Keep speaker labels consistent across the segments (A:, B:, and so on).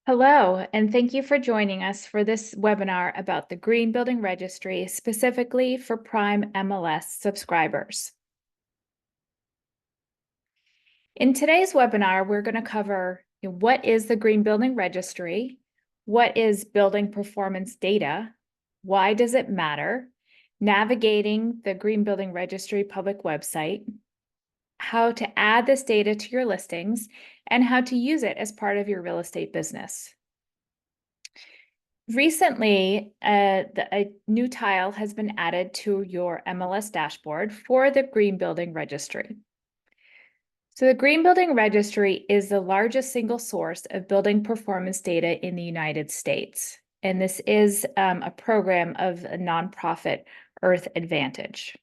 A: Hello, and thank you for joining us for this webinar about the Green Building Registry, specifically for PrimeMLS subscribers. In today's webinar, we're going to cover what is the Green Building Registry, what is building performance data, why does it matter, navigating the Green Building Registry public website, how to add this data to your listings, and how to use it as part of your real estate business. Recently, a new tile has been added to your MLS dashboard for the Green Building Registry. So the Green Building Registry is the largest single source of building performance data in the United States. And this is a program of a nonprofit, Earth Advantage.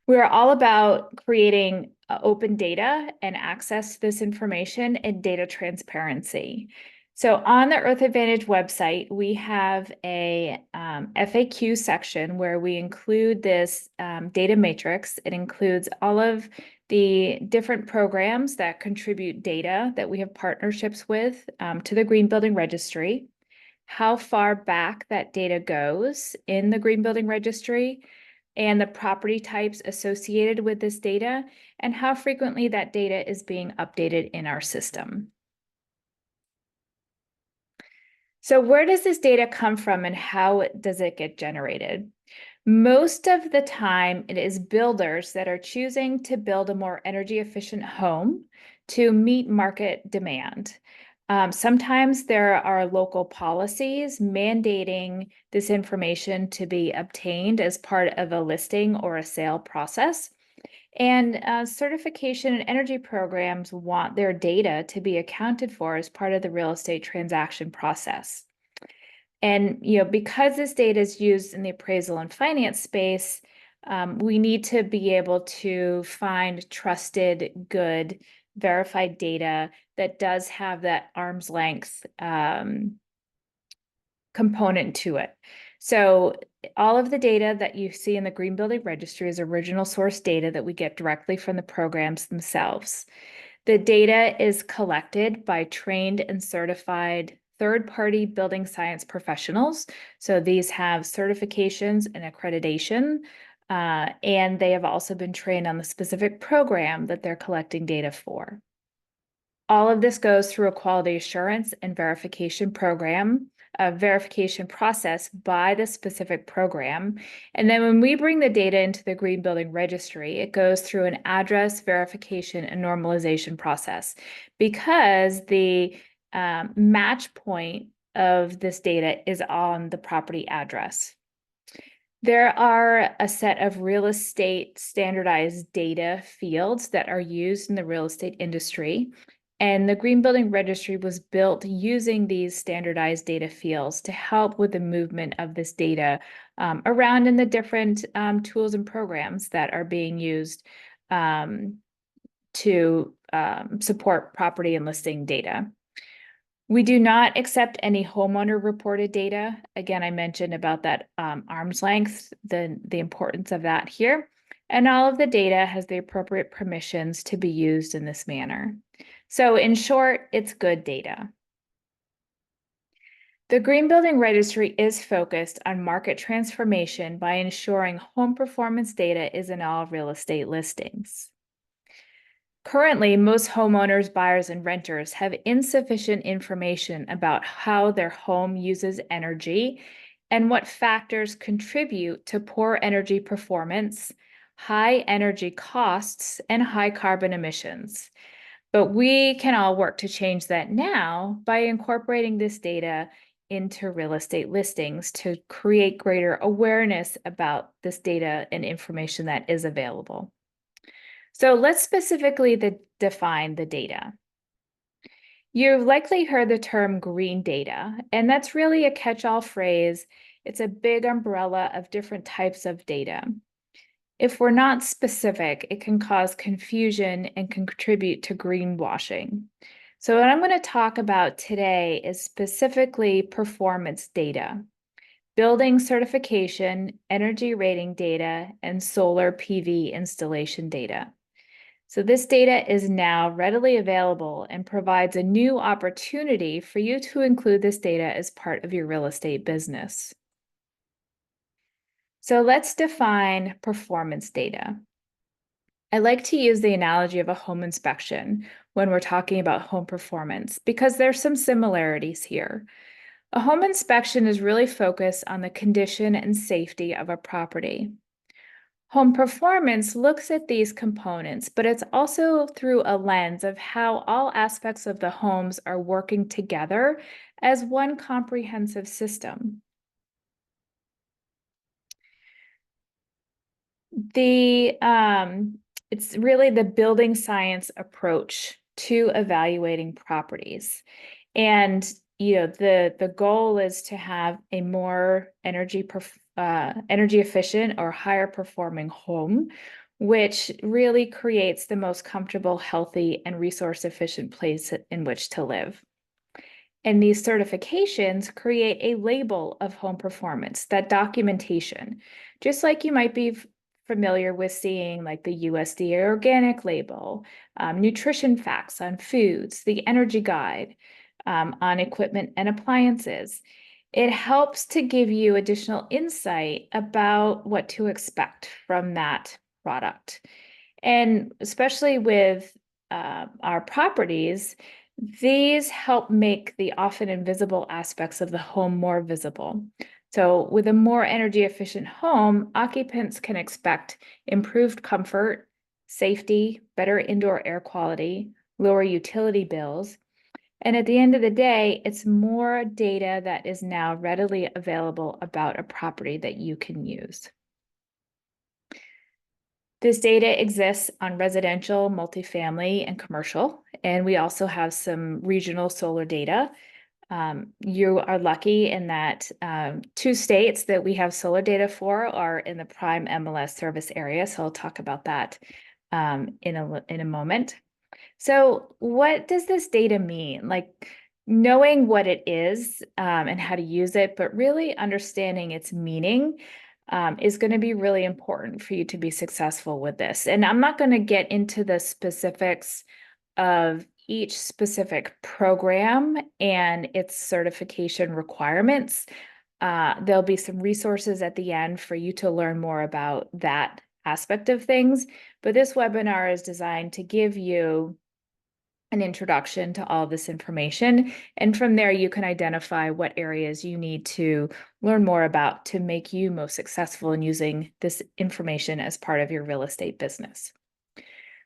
A: We're all about creating open data and access to this information and data transparency. So on the Earth Advantage website, we have a FAQ section where we include this data matrix. It includes all of the different programs that contribute data that we have partnerships with to the Green Building Registry, how far back that data goes in the Green Building Registry, and the property types associated with this data, and how frequently that data is being updated in our system. So where does this data come from and how does it get generated? Most of the time, it is builders that are choosing to build a more energy efficient home to meet market demand. Sometimes there are local policies mandating this information to be obtained as part of a listing or a sale process. And certification and energy programs want their data to be accounted for as part of the real estate transaction process. And because this data is used in the appraisal and finance space, we need to be able to find trusted, good, verified data that does have that arm's length component to it. So all of the data that you see in the Green Building Registry is original source data that we get directly from the programs themselves. The data is collected by trained and certified third-party building science professionals. So these have certifications and accreditation, and they have also been trained on the specific program that they're collecting data for. All of this goes through a quality assurance and verification program, a verification process by the specific program. And then when we bring the data into the Green Building Registry, it goes through an address verification and normalization process because the match point of this data is on the property address. There are a set of real estate standardized data fields that are used in the real estate industry. And the Green Building Registry was built using these standardized data fields to help with the movement of this data around in the different tools and programs that are being used to support property and listing data. We do not accept any homeowner reported data. Again, I mentioned about that arm's length, the importance of that here. And all of the data has the appropriate permissions to be used in this manner. So in short, it's good data. The Green Building Registry is focused on market transformation by ensuring home performance data is in all real estate listings. Currently, most homeowners, buyers, and renters have insufficient information about how their home uses energy and what factors contribute to poor energy performance, high energy costs, and high carbon emissions. But we can all work to change that now by incorporating this data into real estate listings to create greater awareness about this data and information that is available. So let's specifically define the data. You've likely heard the term green data, and that's really a catch-all phrase. It's a big umbrella of different types of data. If we're not specific, it can cause confusion and can contribute to greenwashing. So what I'm going to talk about today is specifically performance data, building certification, energy rating data, and solar PV installation data. So this data is now readily available and provides a new opportunity for you to include this data as part of your real estate business. So let's define performance data. I like to use the analogy of a home inspection when we're talking about home performance because there's some similarities here. A home inspection is really focused on the condition and safety of a property. Home performance looks at these components, but it's also through a lens of how all aspects of the homes are working together as one comprehensive system. It's really the building science approach to evaluating properties. And the goal is to have a more energy efficient or higher performing home, which really creates the most comfortable, healthy, and resource efficient place in which to live. And these certifications create a label of home performance, that documentation, just like you might be familiar with seeing like the USDA organic label, nutrition facts on foods, the energy guide on equipment and appliances. It helps to give you additional insight about what to expect from that product. And especially with our properties, these help make the often invisible aspects of the home more visible. So with a more energy efficient home, occupants can expect improved comfort, safety, better indoor air quality, lower utility bills. And at the end of the day, it's more data that is now readily available about a property that you can use. This data exists on residential, multifamily, and commercial, and we also have some regional solar data. You are lucky in that 2 states that we have solar data for are in the PrimeMLS service area, so I'll talk about that in a moment. So what does this data mean? Like knowing what it is and how to use it, but really understanding its meaning is going to be really important for you to be successful with this. And I'm not going to get into the specifics of each specific program and its certification requirements. There'll be some resources at the end for you to learn more about that aspect of things. But this webinar is designed to give you an introduction to all this information. And from there, you can identify what areas you need to learn more about to make you most successful in using this information as part of your real estate business.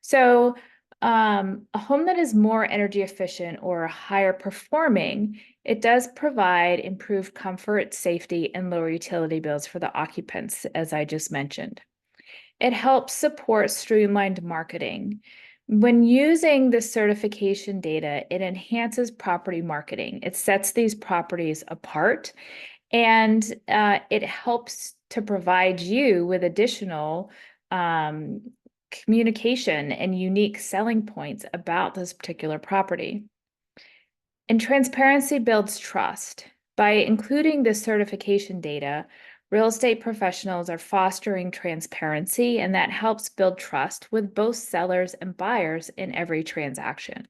A: So a home that is more energy efficient or higher performing, it does provide improved comfort, safety, and lower utility bills for the occupants, as I just mentioned. It helps support streamlined marketing. When using the certification data, it enhances property marketing. It sets these properties apart, and it helps to provide you with additional communication and unique selling points about this particular property. And transparency builds trust. By including this certification data, real estate professionals are fostering transparency, and that helps build trust with both sellers and buyers in every transaction.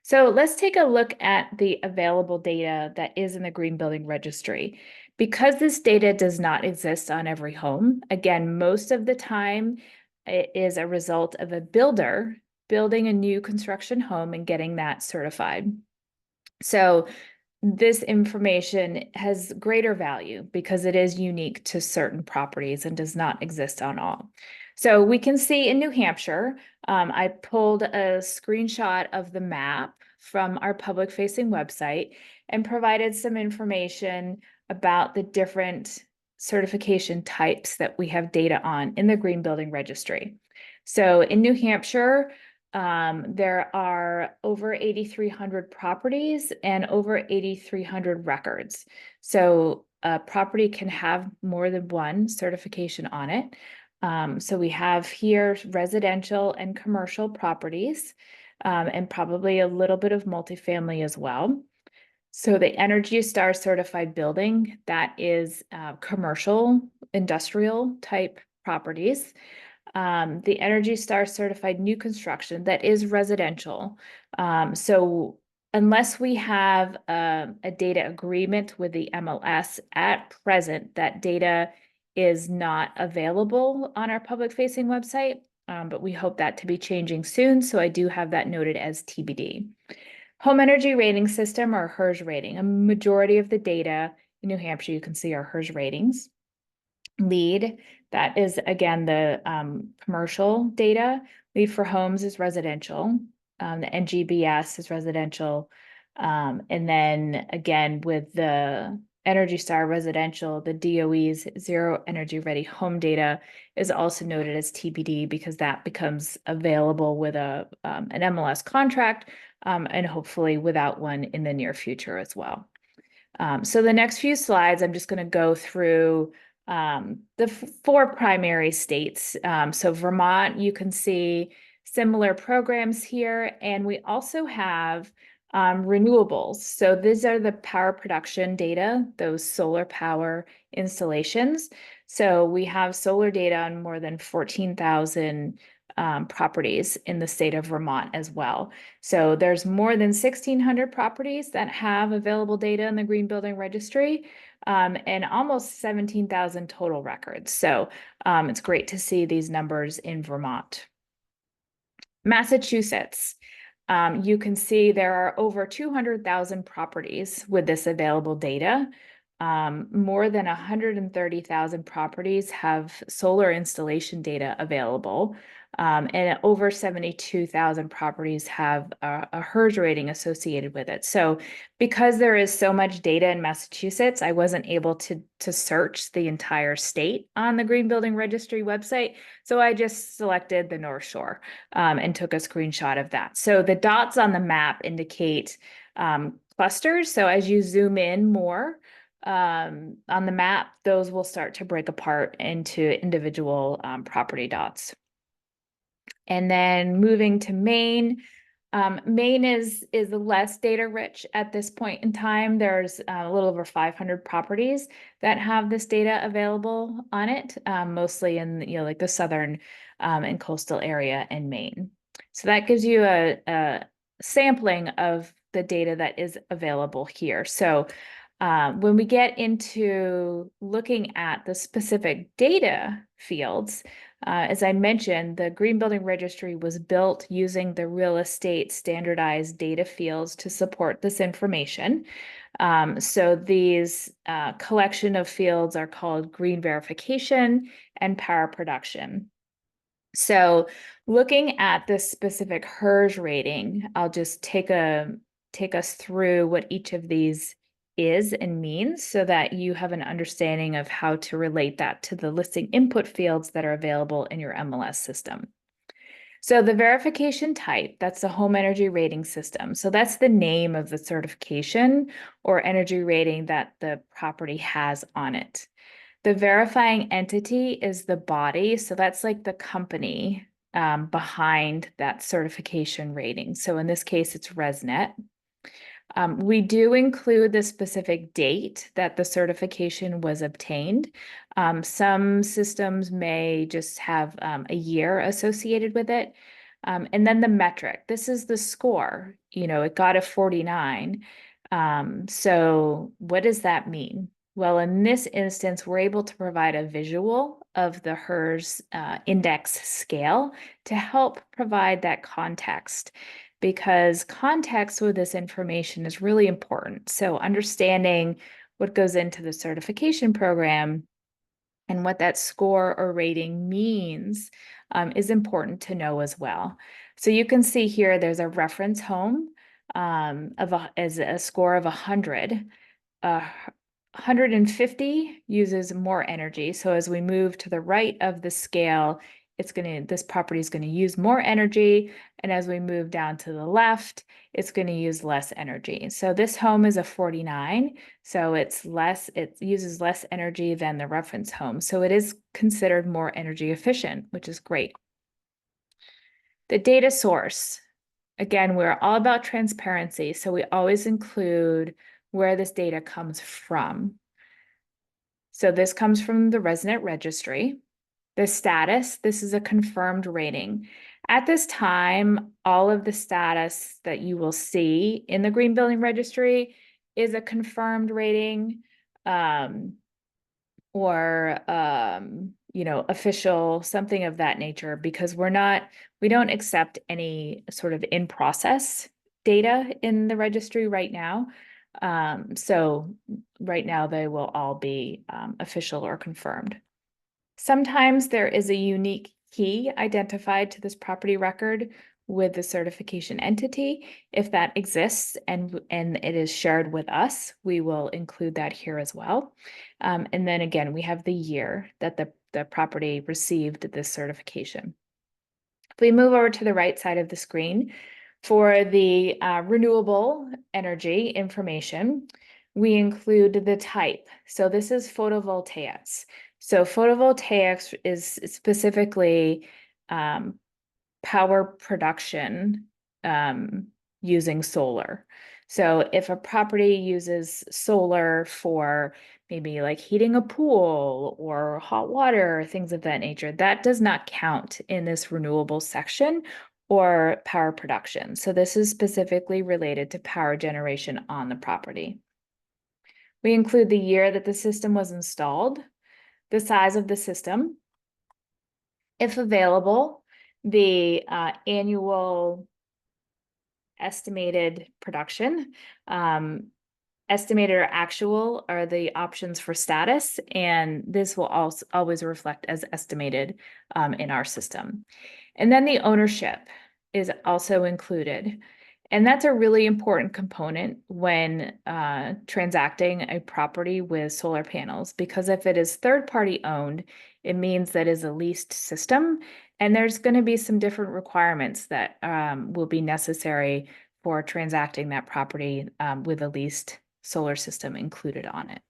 A: So let's take a look at the available data that is in the Green Building Registry. Because this data does not exist on every home, again, most of the time it is a result of a builder building a new construction home and getting that certified. So this information has greater value because it is unique to certain properties and does not exist on all. So we can see in New Hampshire, I pulled a screenshot of the map from our public facing website and provided some information about the different certification types that we have data on in the Green Building Registry. So in New Hampshire, there are over 8,300 properties and over 8,300 records. So a property can have more than one certification on it. So we have here residential and commercial properties, and probably a little bit of multifamily as well. So the Energy Star certified building, that is commercial, industrial type properties. the Energy Star certified new construction that is residential. So unless we have a data agreement with the MLS at present, that data is not available on our public facing website, but we hope that to be changing soon. So I do have that noted as TBD. Home Energy Rating System, or HERS rating. A majority of the data in New Hampshire, you can see our HERS ratings. LEED, that is again the commercial data. LEED for homes is residential. The NGBS is residential. And then again with the Energy Star residential, the DOE's Zero Energy Ready Home data is also noted as TBD because that becomes available with an MLS contract, and hopefully without one in the near future as well. So the next few slides, I'm just going to go through the four primary states. So Vermont, you can see similar programs here, and we also have renewables. So these are the power production data, those solar power installations. So we have solar data on more than 14,000 properties in the state of Vermont as well. So there's more than 1,600 properties that have available data in the Green Building Registry, and almost 17,000 total records. So it's great to see these numbers in Vermont. Massachusetts, you can see there are over 200,000 properties with this available data. More than 130,000 properties have solar installation data available. And over 72,000 properties have a HERS rating associated with it. So because there is so much data in Massachusetts, I wasn't able to search the entire state on the Green Building Registry website. So I just selected the North Shore and took a screenshot of that. So the dots on the map indicate clusters. So as you zoom in more on the map, those will start to break apart into individual property dots. And then moving to Maine, Maine is less data rich at this point in time. There's a little over 500 properties that have this data available on it, mostly in like the southern and coastal area in Maine. So that gives you a sampling of the data that is available here. So when we get into looking at the specific data fields, as I mentioned, the Green Building Registry was built using the real estate standardized data fields to support this information. So these collection of fields are called green verification and power production. So looking at this specific HERS rating, I'll just take us through what each of these is and means so that you have an understanding of how to relate that to the listing input fields that are available in your MLS system. So the verification type, that's the home energy rating system. So that's the name of the certification or energy rating that the property has on it. The verifying entity is the body. So that's like the company behind that certification rating. So in this case, it's ResNet. We do include the specific date that the certification was obtained. Some systems may just have a year associated with it. And then the metric, this is the score, it got a 49. So what does that mean? Well, in this instance, we're able to provide a visual of the HERS index scale to help provide that context, because context with this information is really important. So understanding what goes into the certification program and what that score or rating means is important to know as well. So you can see here there's a reference home as a score of 100. 150 uses more energy. So as we move to the right of the scale, this property is going to use more energy. And as we move down to the left, it's going to use less energy. So this home is a 49. So it uses less energy than the reference home. So it is considered more energy efficient, which is great. The data source. Again, we're all about transparency. So we always include where this data comes from. So this comes from the ResNet registry. The status, this is a confirmed rating. At this time, all of the status that you will see in the Green Building Registry is a confirmed rating, or official, something of that nature, because we don't accept any sort of in-process data in the registry right now. So right now they will all be official or confirmed. Sometimes there is a unique key identified to this property record with the certification entity. If that exists and it is shared with us, we will include that here as well. And then again, we have the year that the property received this certification. If we move over to the right side of the screen, for the renewable energy information, we include the type. So this is photovoltaics. So photovoltaics is specifically power production using solar. So if a property uses solar for maybe like heating a pool or hot water, things of that nature, that does not count in this renewable section or power production. So this is specifically related to power generation on the property. We include the year that the system was installed, the size of the system, if available, the annual estimated production, estimated or actual are the options for status, and this will also always reflect as estimated in our system. And then the ownership is also included. And that's a really important component when transacting a property with solar panels, because if it is third-party owned, it means that is a leased system, and there's going to be some different requirements that will be necessary for transacting that property with a leased solar system included on it.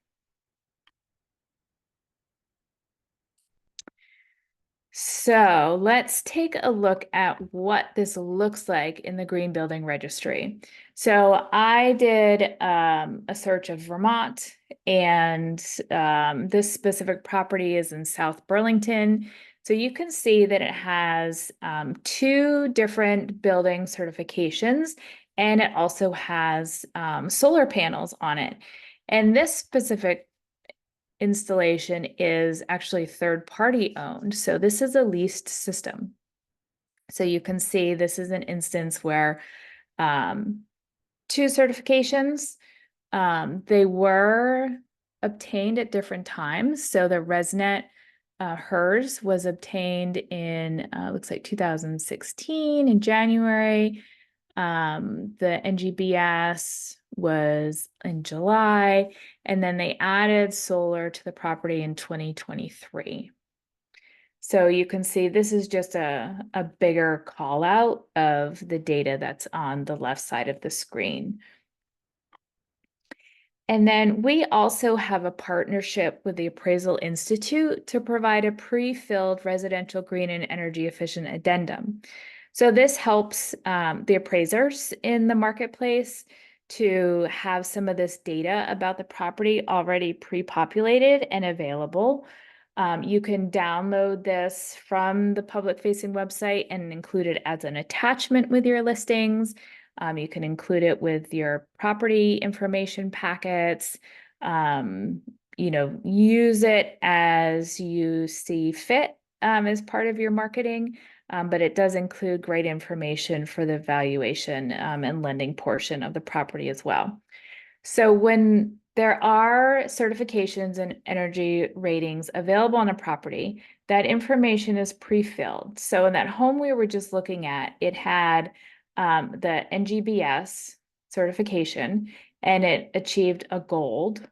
A: So let's take a look at what this looks like in the Green Building Registry. So I did a search of Vermont, and this specific property is in South Burlington. So you can see that it has 2 different building certifications, and it also has solar panels on it. And this specific installation is actually third-party owned. So this is a leased system. So you can see this is an instance where 2 certifications, they were obtained at different times. So the ResNet HERS was obtained in, looks like 2016 in January. The NGBS was in July, and then they added solar to the property in 2023. So you can see this is just a bigger call out of the data that's on the left side of the screen. And then we also have a partnership with the Appraisal Institute to provide a pre-filled residential green and energy efficient addendum. So this helps the appraisers in the marketplace to have some of this data about the property already pre-populated and available. You can download this from the public-facing website and include it as an attachment with your listings. You can include it with your property information packets, use it as you see fit as part of your marketing, but it does include great information for the valuation and lending portion of the property as well. So when there are certifications and energy ratings available on a property, that information is pre-filled. So in that home we were just looking at, it had the NGBS certification, and it achieved a gold.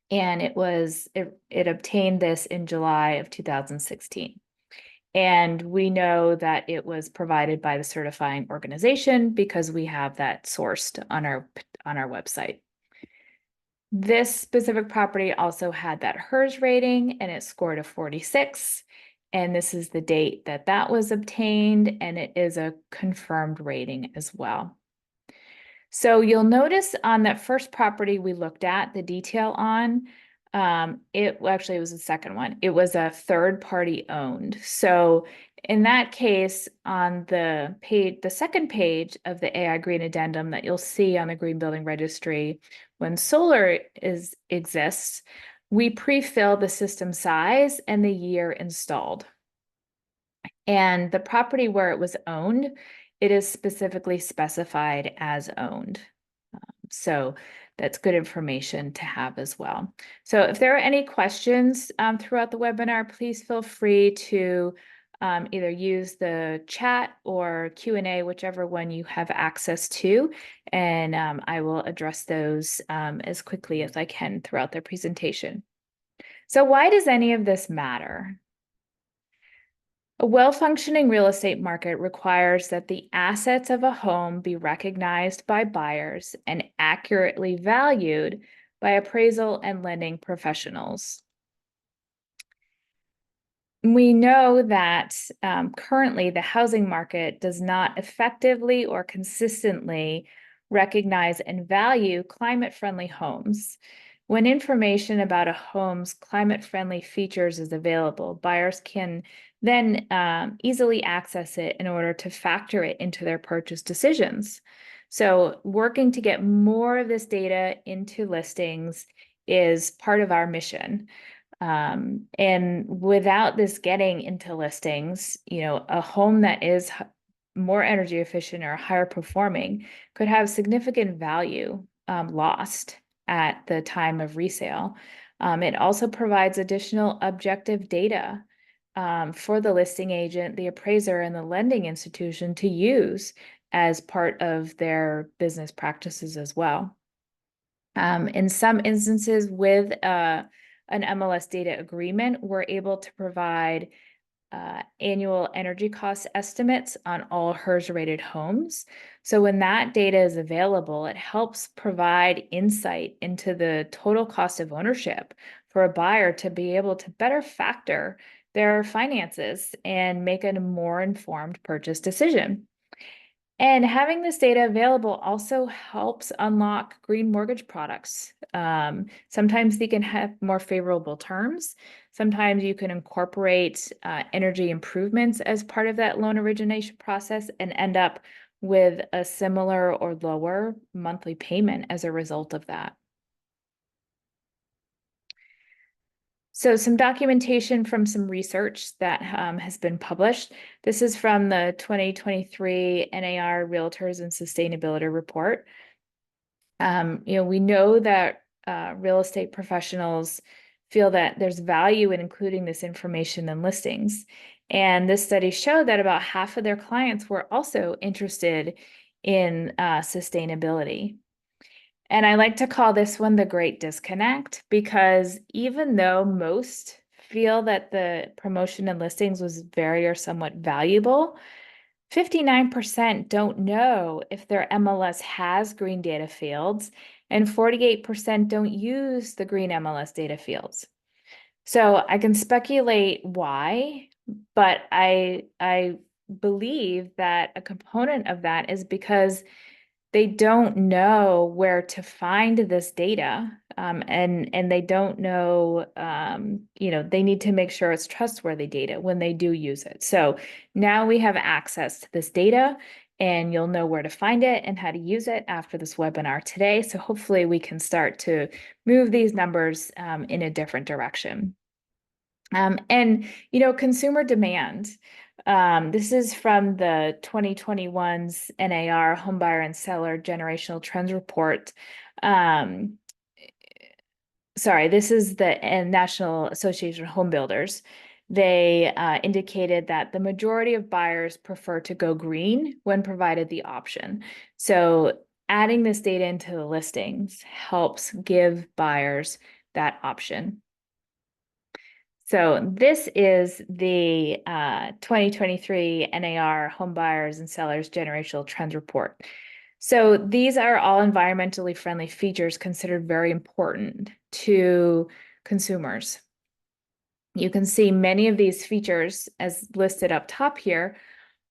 A: And it obtained this in July of 2016. And we know that it was provided by the certifying organization because we have that sourced on our website. This specific property also had that HERS rating, and it scored a 46. And this is the date that that was obtained, and it is a confirmed rating as well. So you'll notice on that first property we looked at the detail on, It was the second one. It was a third party owned. So in that case, on the page, the second page of the AI Green Addendum that you'll see on the Green Building Registry, when solar exists, we pre-fill the system size and the year installed. And the property where it was owned, it is specifically specified as owned. So that's good information to have as well. So if there are any questions throughout the webinar, please feel free to either use the chat or Q&A, whichever one you have access to, and I will address those as quickly as I can throughout the presentation. So why does any of this matter? A well-functioning real estate market requires that the assets of a home be recognized by buyers and accurately valued by appraisal and lending professionals. We know that currently the housing market does not effectively or consistently recognize and value climate-friendly homes. When information about a home's climate-friendly features is available, buyers can then easily access it in order to factor it into their purchase decisions. So working to get more of this into listings is part of our mission. And without this getting into listings, a home that is more energy efficient or higher performing could have significant value lost at the time of resale. It also provides additional objective data for the listing agent, the appraiser, and the lending institution to use as part of their business practices as well. In some instances with an MLS data agreement, we're able to provide annual energy cost estimates on all HERS rated homes. So when that data is available, it helps provide insight into the total cost of ownership for a buyer to be able to better factor their finances and make a more informed purchase decision. And having this data available also helps unlock green mortgage products. Sometimes they can have more favorable terms. Sometimes you can incorporate energy improvements as part of that loan origination process and end up with a similar or lower monthly payment as a result of that. So some documentation from some research that has been published. This is from the 2023 NAR Realtors and Sustainability Report. We know that real estate professionals feel that there's value in including this information in listings. And this study showed that about half of their clients were also interested in sustainability. And I like to call this one the great disconnect, because even though most feel that the promotion and listings was very or somewhat valuable, 59% don't know if their MLS has green data fields, and 48% don't use the green MLS data fields. So I can speculate why, but I believe that a component of that is because they don't know where to find this data, and they don't know, they need to make sure it's trustworthy data when they do use it. So now we have access to this data, and you'll know where to find it and how to use it after this webinar today. So hopefully we can start to move these numbers in a different direction. And consumer demand. This is from the 2021's NAR Homebuyer and Seller Generational Trends Report. Sorry, this is the National Association of Home Builders. They indicated that the majority of buyers prefer to go green when provided the option. So adding this data into the listings helps give buyers that option. So this is the 2023 NAR Home Buyers and Sellers Generational Trends Report. So these are all environmentally friendly features considered very important to consumers. You can see many of these features as listed up top here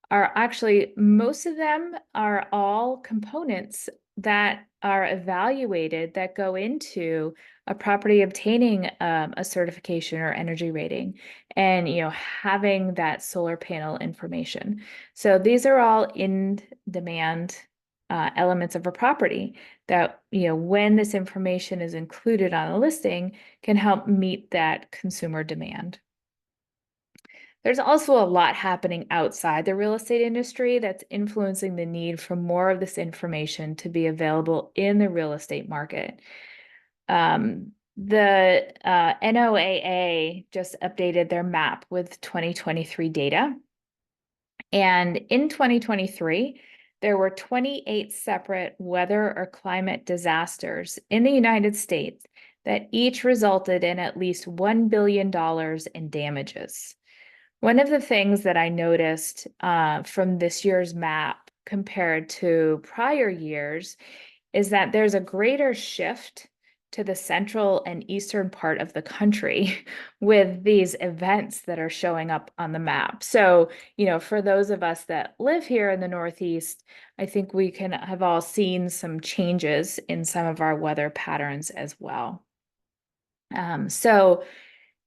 A: are actually, most of them are all components that are evaluated that go into a property obtaining a certification or energy rating, and having that solar panel information. So these are all in demand elements of a property that when this information is included on a listing can help meet that consumer demand. There's also a lot happening outside the real estate industry that's influencing the need for more of this information to be available in the real estate market. The NOAA just updated their map with 2023 data. And in 2023, there were 28 separate weather or climate disasters in the United States that each resulted in at least $1 billion in damages. One of the things that I noticed from this year's map compared to prior years is that there's a greater shift to the central and eastern part of the country with these events that are showing up on the map. So, for those of us that live here in the Northeast, I think we can have all seen some changes in some of our weather patterns as well. So,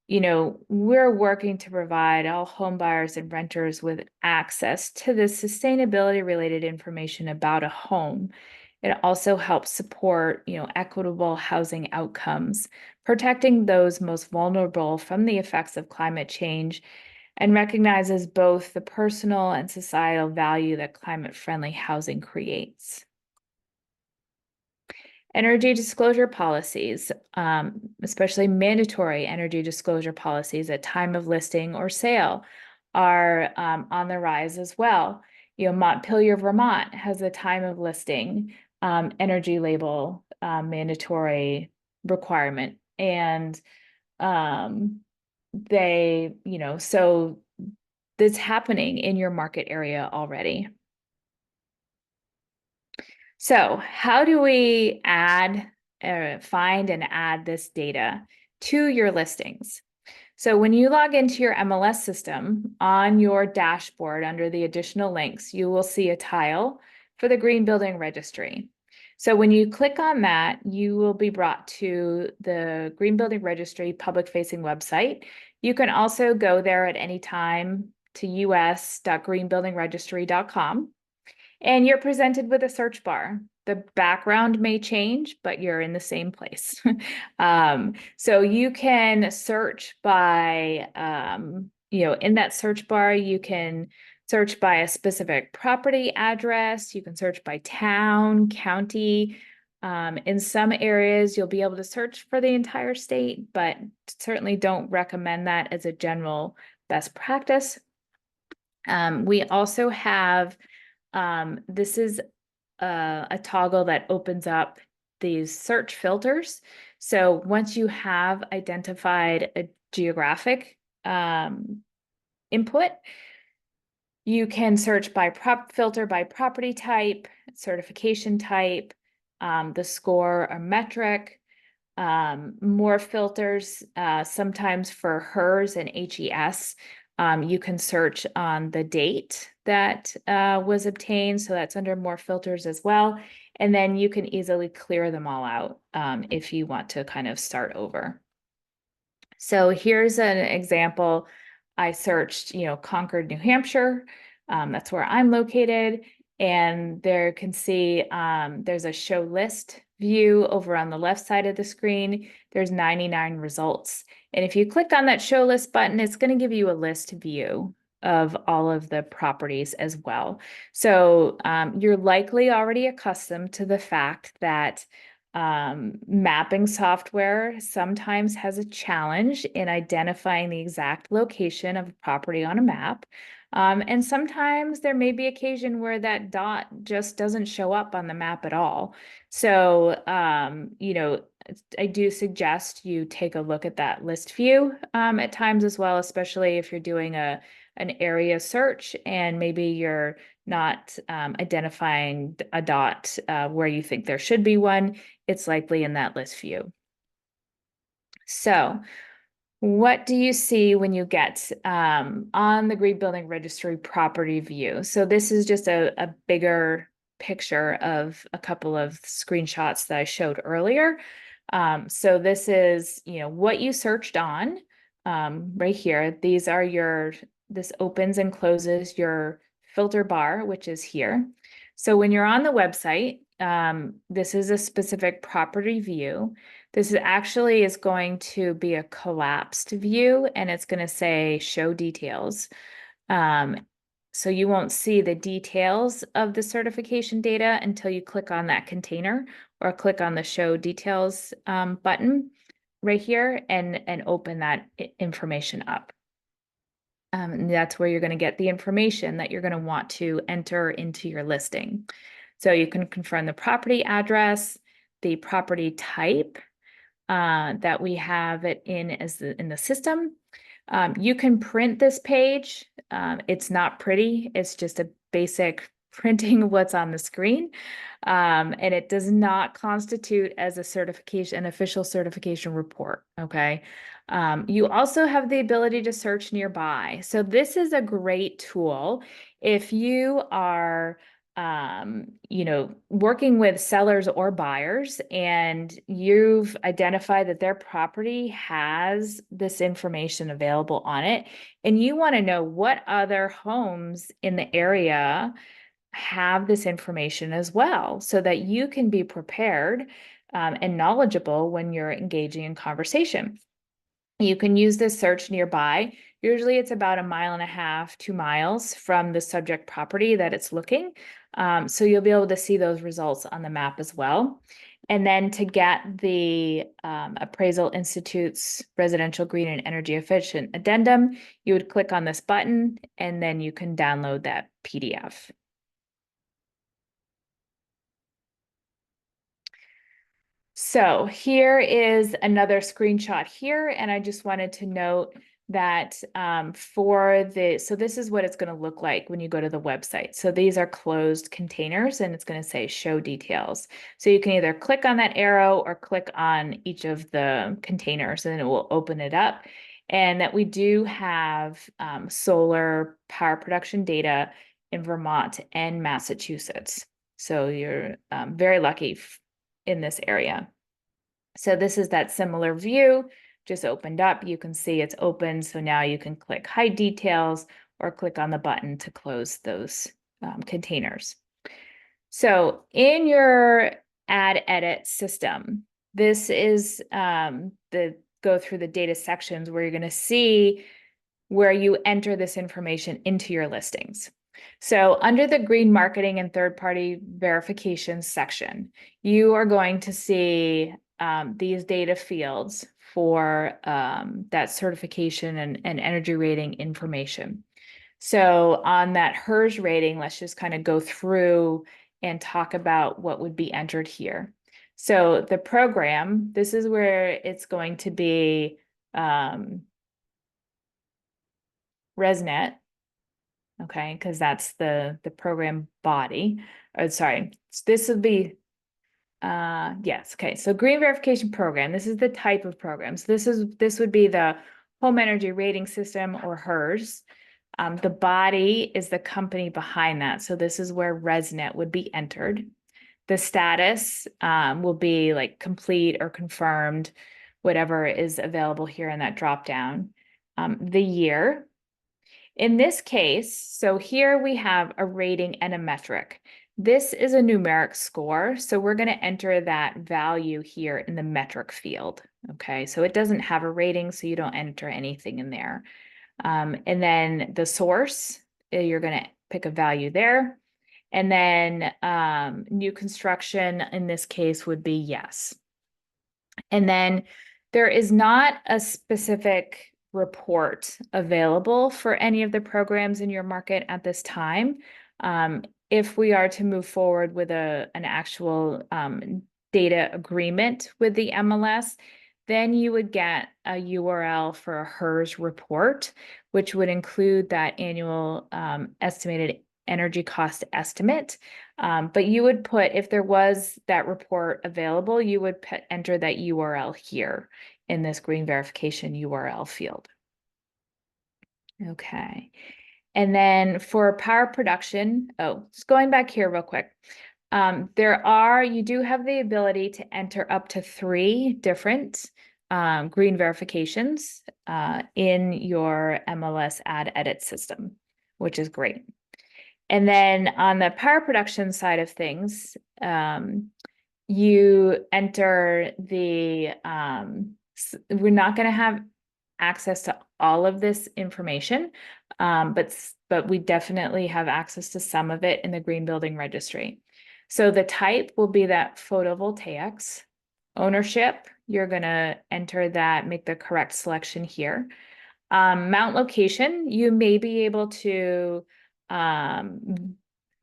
A: we're working to provide all home buyers and renters with access to the sustainability related information about a home. It also helps support, equitable housing outcomes, protecting those most vulnerable from the effects of climate change, and recognizes both the personal and societal value that climate-friendly housing creates. Energy disclosure policies, especially mandatory energy disclosure policies at time of listing or sale, are on the rise as well. Montpelier, Vermont has a time of listing energy label mandatory requirement. And so that's happening in your market area already. So how do we find and add this data to your listings? So when you log into your MLS system on your dashboard under the additional links, you will see a tile for the Green Building Registry. So when you click on that, you will be brought to the Green Building Registry public-facing website. You can also go there at any time to us.greenbuildingregistry.com. And you're presented with a search bar. The background may change, but you're in the same place. So you can search by, in that search bar, you can search by a specific property address. You can search by town, county. In some areas, you'll be able to search for the entire state, but certainly don't recommend that as a general best practice. We also have this is a toggle that opens up these search filters. So once you have identified a geographic input, you can search by filter by property type, certification type, the score or metric, more filters, sometimes for HERS and HES. You can search on the date that was obtained, so that's under more filters as well. And then you can easily clear them all out if you want to kind of start over. So here's an example. I searched, Concord, New Hampshire. That's where I'm located. And there can see there's a show list view over on the left side of the screen. There's 99 results. And if you click on that show list button, it's going to give you a list view of all of the properties as well. So you're likely already accustomed to the fact that mapping software sometimes has a challenge in identifying the exact location of a property on a map. And sometimes there may be occasion where that dot just doesn't show up on the map at all. So, I do suggest you take a look at that list view at times as well, especially if you're doing an area search and maybe you're not identifying a dot where you think there should be one. It's likely in that list view. So what do you see when you get on the Green Building Registry property view? So this is just a bigger picture of a couple of screenshots that I showed earlier. So this is, what you searched on, right here. These are this opens and closes your filter bar, which is here. So when you're on the website, this is a specific property view. This is going to be a collapsed view, and it's going to say show details. So you won't see the details of the certification data until you click on that container or click on the show details button right here and open that information up. And that's where you're going to get the information that you're going to want to enter into your listing. So you can confirm the property address, the property type that we have it in in the system. You can print this page. It's not pretty. It's just a basic printing of what's on the screen. And it does not constitute as an official certification report, okay? You also have the ability to search nearby. So this is a great tool if you are working with sellers or buyers, and you've identified that their property has this information available on it, and you want to know what other homes in the area have this information as well, so that you can be prepared and knowledgeable when you're engaging in conversation. You can use this search nearby. Usually it's about 1.5 to 2 miles from the subject property that it's looking. So you'll be able to see those results on the map as well. And then to get the Appraisal Institute's Residential Green and Energy Efficient Addendum, you would click on this button and then you can download that PDF. So here is another screenshot here, and I just wanted to note that so this is what it's going to look like when you go to the website. So these are closed containers, and it's going to say show details. So you can either click on that arrow or click on each of the containers, and it will open it up. And that we do have solar power production data in Vermont and Massachusetts. So you're very lucky in this area. So this is that similar view, just opened up. You can see it's open. So now you can click hide details or click on the button to close those containers. So in your add edit system, this is go through the data sections where you're going to see where you enter this information into your listings. So under the green marketing and third-party verification section, you are going to see these data fields for that certification and energy rating information. So on that HERS rating, let's just kind of go through and talk about what would be entered here. So the program, this is where it's going to be ResNet, okay, because that's the program body. Oh, sorry, this would be yes, okay. So green verification program, this is the type of programs. This would be the home energy rating system, or HERS. The body is the company behind that. So this is where ResNet would be entered. The status will be like complete or confirmed, whatever is available here in that drop down. The year. In this case, so here we have a rating and a metric. This is a numeric score, so we're going to enter that value here in the metric field. Okay, so it doesn't have a rating, so you don't enter anything in there. And then the source, you're going to pick a value there. And then new construction in this case would be yes. And then there is not a specific report available for any of the programs in your market at this time. If we are to move forward with an actual data agreement with the MLS, then you would get a URL for a HERS report, which would include that annual estimated energy cost estimate. But you would put, if there was that report available, you would enter that URL here in this green verification URL field. Okay. And then for power production, just going back here real quick. You do have the ability to enter up to 3 different green verifications in your MLS ad edit system, which is great. And then on the power production side of things, you enter we're not going to have access to all of this information, but we definitely have access to some of it in the Green Building Registry. So the type will be that photovoltaics. Ownership, you're going to enter that, make the correct selection here. Mount location, you may be able to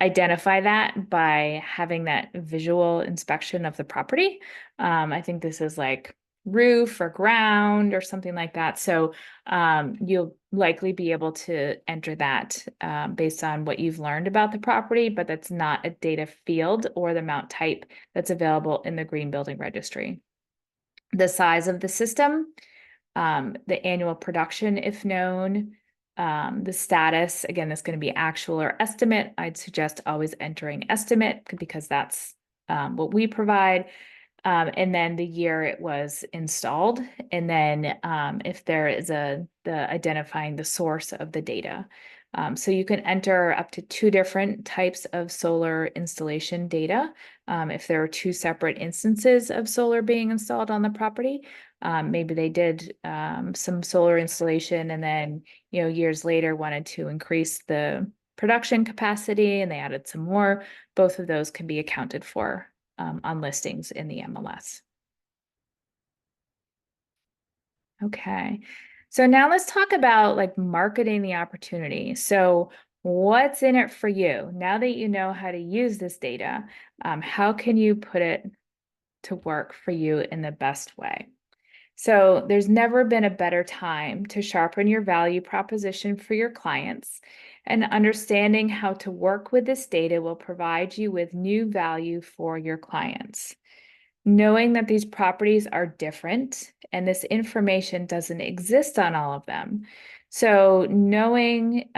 A: identify that by having that visual inspection of the property. I think this is like roof or ground or something like that. So you'll likely be able to enter that based on what you've learned about the property, but that's not a data field or the mount type that's available in the Green Building Registry. The size of the system, the annual production, if known, the status, again, that's going to be actual or estimate. I'd suggest always entering estimate because that's what we provide. And then the year it was installed. And then if there is identifying the source of the data. So you can enter up to 2 different types of solar installation data. If there are 2 separate instances of solar being installed on the property, maybe they did some solar installation and then, years later wanted to increase the production capacity and they added some more. Both of those can be accounted for on listings in the MLS. Okay. So now let's talk about like marketing the opportunity. So what's in it for you? Now that you know how to use this data, how can you put it to work for you in the best way? So there's never been a better time to sharpen your value proposition for your clients, and understanding how to work with this data will provide you with new value for your clients. Knowing that these properties are different and this information doesn't exist on all of them. So knowing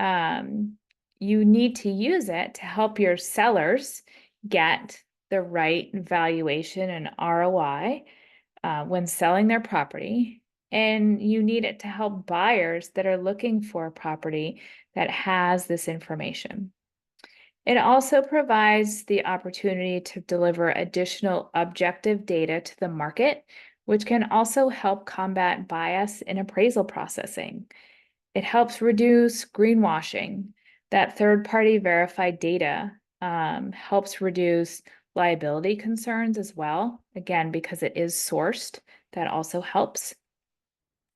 A: you need to use it to help your sellers get the right valuation and ROI when selling their property. And you need it to help buyers that are looking for a property that has this information. It also provides the opportunity to deliver additional objective data to the market, which can also help combat bias in appraisal processing. It helps reduce greenwashing. That third-party verified data helps reduce liability concerns as well, again, because it is sourced, that also helps.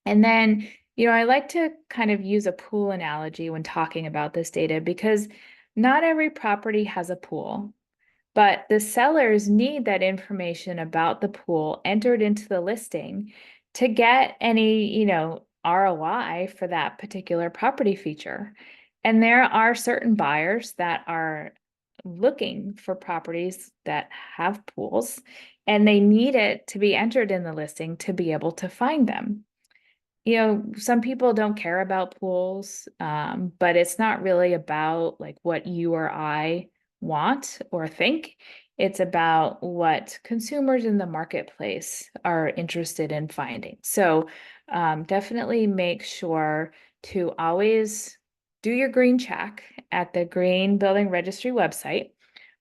A: And then, I like to kind of use a pool analogy when talking about this data because not every property has a pool, but the sellers need that information about the pool entered into the listing to get any, ROI for that particular property feature. And there are certain buyers that are looking for properties that have pools, and they need it to be entered in the listing to be able to find them. Some people don't care about pools, but it's not really about like what you or I want or think. It's about what consumers in the marketplace are interested in finding. So definitely make sure to always do your green check at the Green Building Registry website,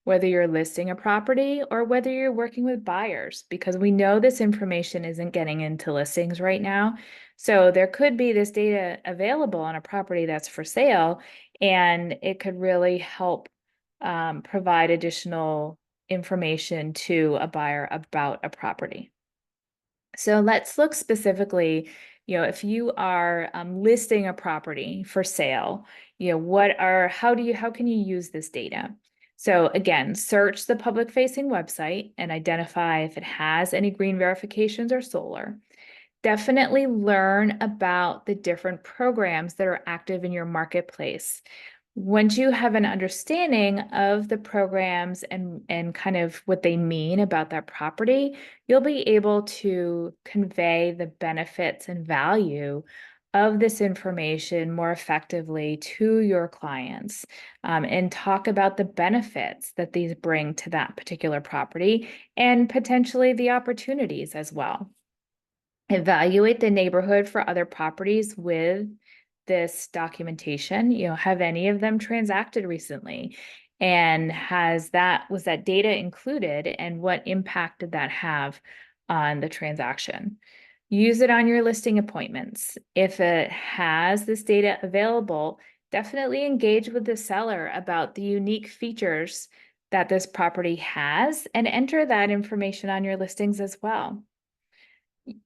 A: whether you're listing a property or whether you're working with buyers, because we know this information isn't getting into listings right now. So there could be this data available on a property that's for sale, and it could really help provide additional information to a buyer about a property. So let's look specifically, if you are listing a property for sale, how can you use this data? So again, search the public facing website and identify if it has any green verifications or solar. Definitely learn about the different programs that are active in your marketplace. Once you have an understanding of the programs and kind of what they mean about that property, you'll be able to convey the benefits and value of this information more effectively to your clients, and talk about the benefits that these bring to that particular property and potentially the opportunities as well. Evaluate the neighborhood for other properties with this documentation. Have any of them transacted recently? And was that data included, and what impact did that have on the transaction? Use it on your listing appointments. If it has this data available, definitely engage with the seller about the unique features that this property has and enter that information on your listings as well.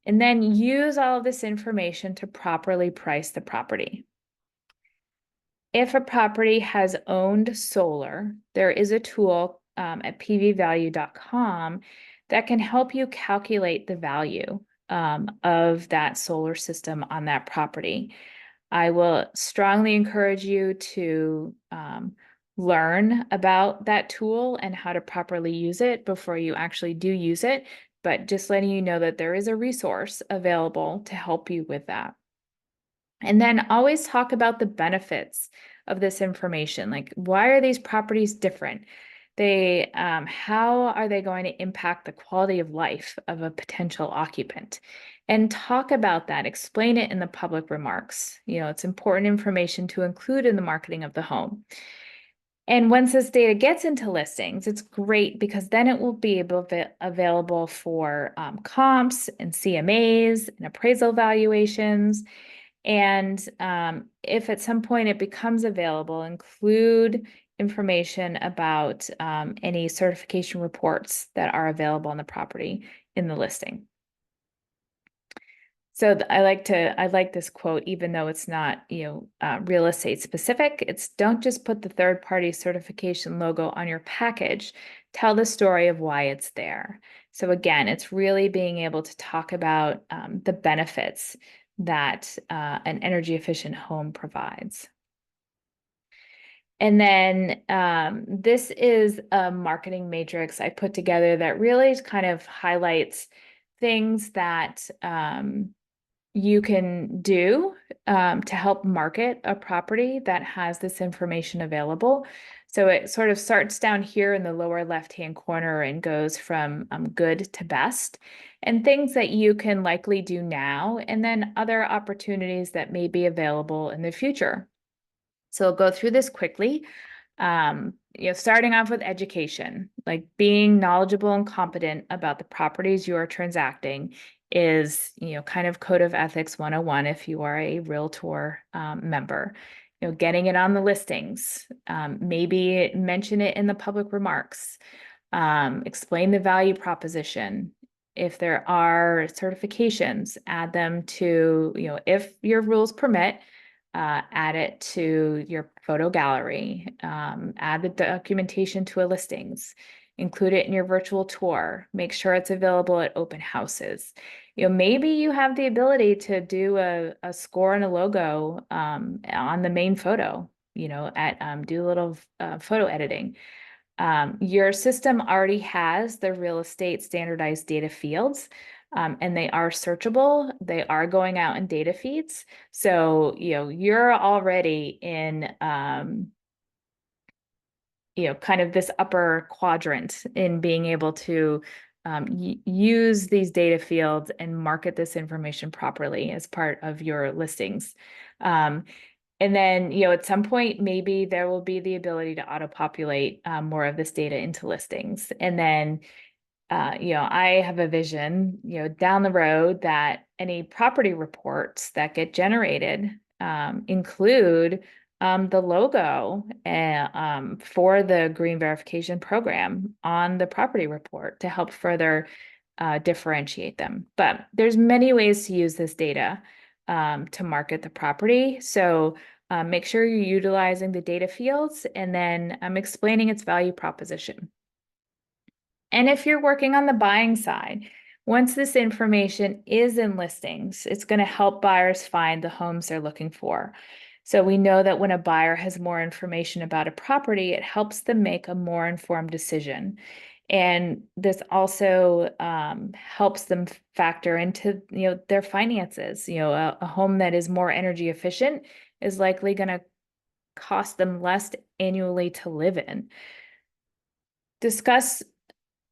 A: And then use all of this information to properly price the property. If a property has owned solar, there is a tool at pvvalue.com that can help you calculate the value of that solar system on that property. I will strongly encourage you to learn about that tool and how to properly use it before you actually do use it, but just letting you know that there is a resource available to help you with that. And then always talk about the benefits of this information. Like, why are these properties different? How are they going to impact the quality of life of a potential occupant? And talk about that, explain it in the public remarks. It's important information to include in the marketing of the home. And once this data gets into listings, it's great because then it will be available for comps and CMAs and appraisal valuations. And if at some point it becomes available, include information about any certification reports that are available on the property in the listing. So I like this quote, even though it's not real estate specific. It's, don't just put the third-party certification logo on your package. Tell the story of why it's there. So again, it's really being able to talk about the benefits that an energy efficient home provides. And then this is a marketing matrix I put together that really kind of highlights things that you can do to help market a property that has this information available. So it sort of starts down here in the lower left-hand corner and goes from good to best, and things that you can likely do now, and then other opportunities that may be available in the future. So I'll go through this quickly. Starting off with education, like being knowledgeable and competent about the properties you are transacting is, kind of Code of Ethics 101 if you are a Realtor member. Getting it on the listings, maybe mention it in the public remarks, explain the value proposition. If there are certifications, add them to, if your rules permit, add it to your photo gallery, add the documentation to a listings, include it in your virtual tour, make sure it's available at open houses. Maybe you have the ability to do a score and a logo on the main photo, do a little photo editing. Your system already has the real estate standardized data fields, and they are searchable. They are going out in data feeds. So, you're already in, kind of this upper quadrant in being able to use these data fields and market this information properly as part of your listings. And then, at some point, maybe there will be the ability to auto-populate more of this data into listings. And then, I have a vision, down the road that any property reports that get generated include the logo for the green verification program on the property report to help further differentiate them. But there's many ways to use this data to market the property. So make sure you're utilizing the data fields, and then I'm explaining its value proposition. And if you're working on the buying side, once this information is in listings, it's going to help buyers find the homes they're looking for. So we know that when a buyer has more information about a property, it helps them make a more informed decision. And this also helps them factor into, their finances. A home that is more energy efficient is likely going to cost them less annually to live in. Discuss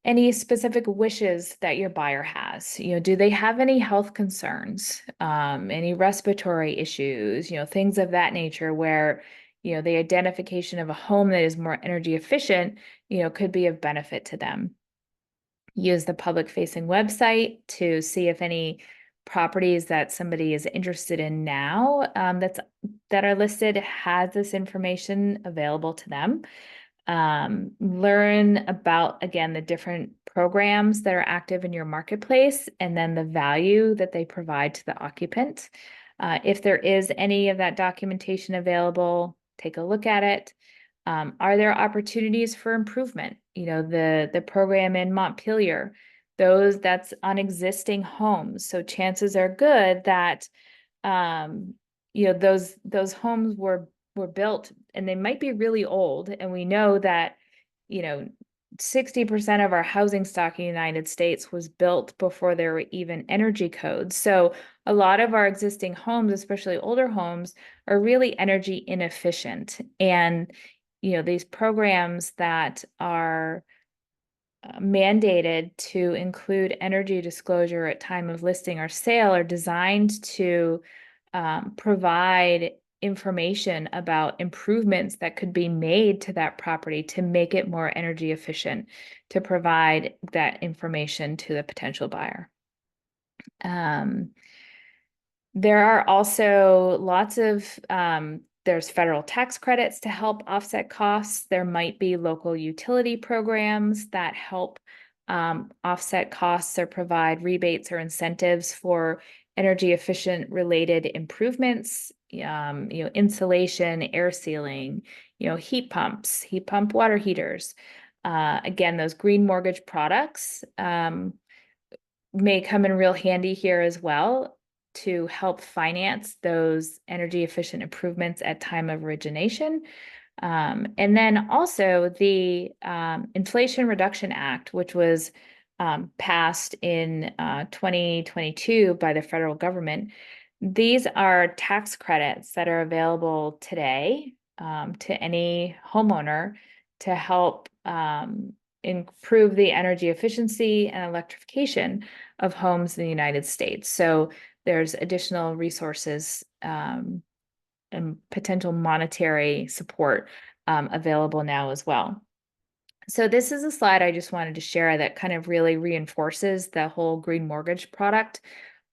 A: any specific wishes that your buyer has. Do they have any health concerns, any respiratory issues, things of that nature where, the identification of a home that is more energy efficient, could be of benefit to them. Use the public facing website to see if any properties that somebody is interested in now that are listed has this information available to them. Learn about, again, the different programs that are active in your marketplace and then the value that they provide to the occupant. If there is any of that documentation available, take a look at it. Are there opportunities for improvement? The program in Montpelier, that's on existing homes. So chances are good that those homes were built and they might be really old. And we know that, 60% of our housing stock in the United States was built before there were even energy codes. So a lot of our existing homes, especially older homes, are really energy inefficient. And, these programs that are mandated to include energy disclosure at time of listing or sale are designed to provide information about improvements that could be made to that property to make it more energy efficient, to provide that information to the potential buyer. There are also lots of there's federal tax credits to help offset costs. There might be local utility programs that help offset costs or provide rebates or incentives for energy efficient related improvements, insulation, air sealing, heat pump water heaters. Again, those green mortgage products may come in real handy here as well to help finance those energy efficient improvements at time of origination. And then also the Inflation Reduction Act, which was passed in 2022 by the federal government. These are tax credits that are available today to any homeowner to help improve the energy efficiency and electrification of homes in the United States. So there's additional resources and potential monetary support available now as well. So this is a slide I just wanted to share that kind of really reinforces the whole green mortgage product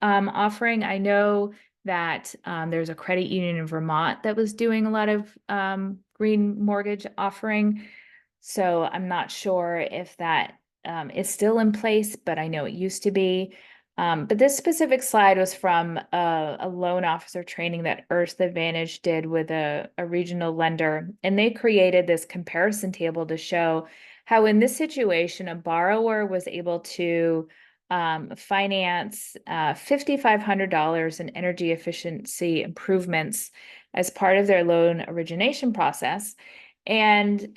A: offering. I know that there's a credit union in Vermont that was doing a lot of green mortgage offering. So I'm not sure if that is still in place, but I know it used to be. But this specific slide was from a loan officer training that Earth Advantage did with a regional lender. And they created this comparison table to show how in this situation, a borrower was able to finance $5,500 in energy efficiency improvements as part of their loan origination process. And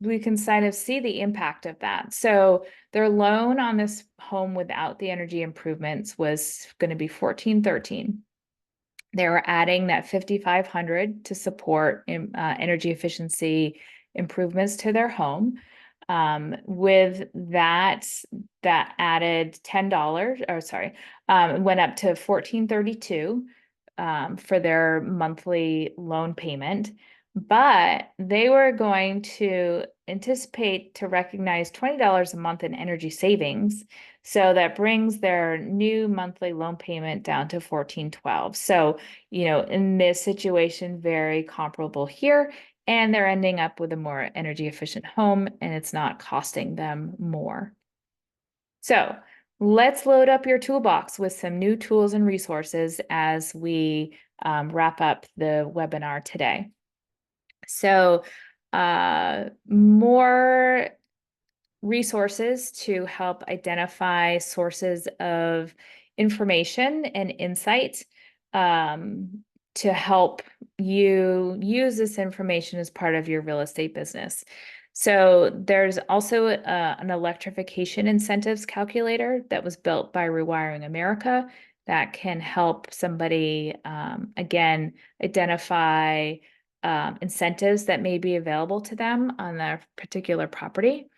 A: we can kind of see the impact of that. So their loan on this home without the energy improvements was going to be $1,413. They were adding that $5,500 to support energy efficiency improvements to their home. With that added $10, or sorry, went up to $1,432 for their monthly loan payment. But they were going to anticipate to recognize $20 a month in energy savings. So that brings their new monthly loan payment down to $1,412. So, in this situation, very comparable here. And they're ending up with a more energy efficient home and it's not costing them more. So let's load up your toolbox with some new tools and resources as we wrap up the webinar today. So more resources to help identify sources of information and insight to help you use this information as part of your real estate business. So there's also an electrification incentives calculator that was built by Rewiring America that can help somebody, again, identify incentives that may be available to them on their particular property.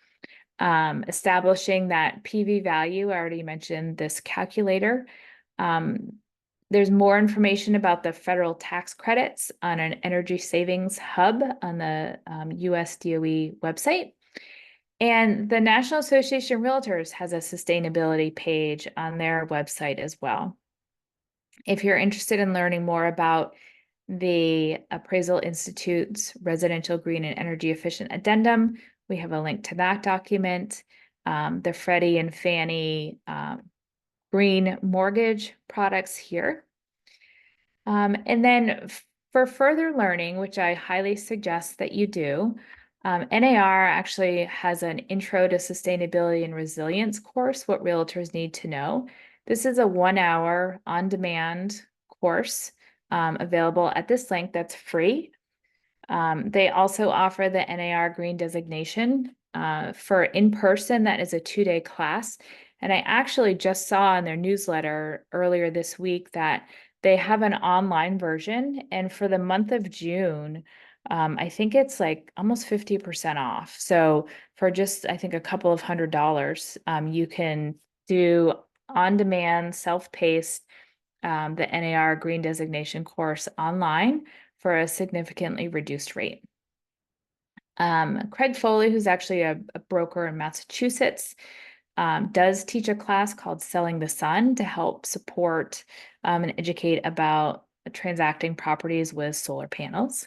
A: Establishing that PV value, I already mentioned this calculator. There's more information about the federal tax credits on an energy savings hub on the US DOE website. And the National Association of Realtors has a sustainability page on their website as well. If you're interested in learning more about the Appraisal Institute's Residential Green and Energy Efficient Addendum, we have a link to that document. The Freddie and Fannie green mortgage products here. And then for further learning, which I highly suggest that you do, NAR actually has an Intro to Sustainability and Resilience course, what realtors need to know. This is a 1-hour on-demand course available at this link that's free. They also offer the NAR Green designation for in-person. That is a 2-day class. And I actually just saw in their newsletter earlier this week that they have an online version. And for the month of June, I think it's like almost 50% off. So for just, I think, a couple of $100, you can do on-demand, self-paced, the NAR Green designation course online for a significantly reduced rate. Craig Foley, who's actually a broker in Massachusetts, does teach a class called Selling the Sun to help support and educate about transacting properties with solar panels.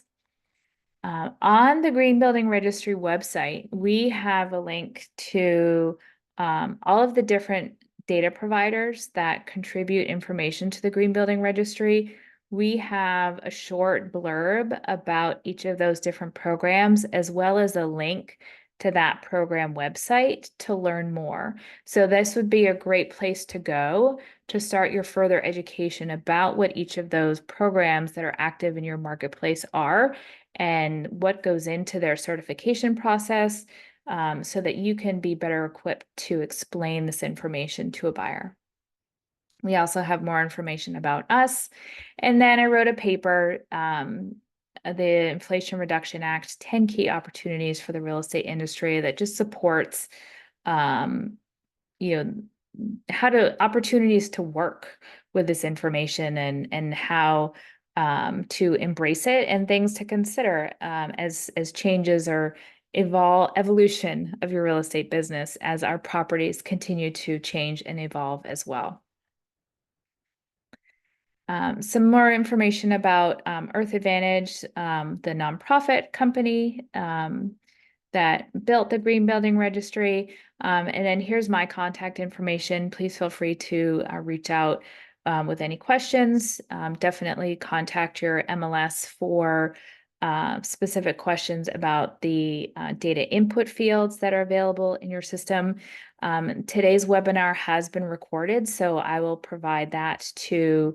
A: On the Green Building Registry website, we have a link to all of the different data providers that contribute information to the Green Building Registry. We have a short blurb about each of those different programs, as well as a link to that program website to learn more. So this would be a great place to go to start your further education about what each of those programs that are active in your marketplace are and what goes into their certification process, so that you can be better equipped to explain this information to a buyer. We also have more information about us. And then I wrote a paper, the Inflation Reduction Act, 10 key opportunities for the real estate industry, that just supports, opportunities to work with this information and how to embrace it, and things to consider as changes or evolution of your real estate business as our properties continue to change and evolve as well. Some more information about Earth Advantage, the nonprofit company that built the Green Building Registry. And then here's my contact information. Please feel free to reach out with any questions. Definitely contact your MLS for specific questions about the data input fields that are available in your system. Today's webinar has been recorded, so I will provide that to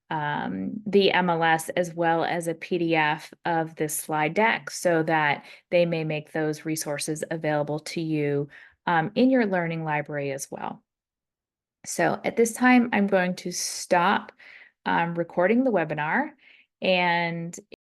A: the MLS, as well as a PDF of this slide deck, so that they may make those resources available to you in your learning library as well. So at this time, I'm going to stop recording the webinar, and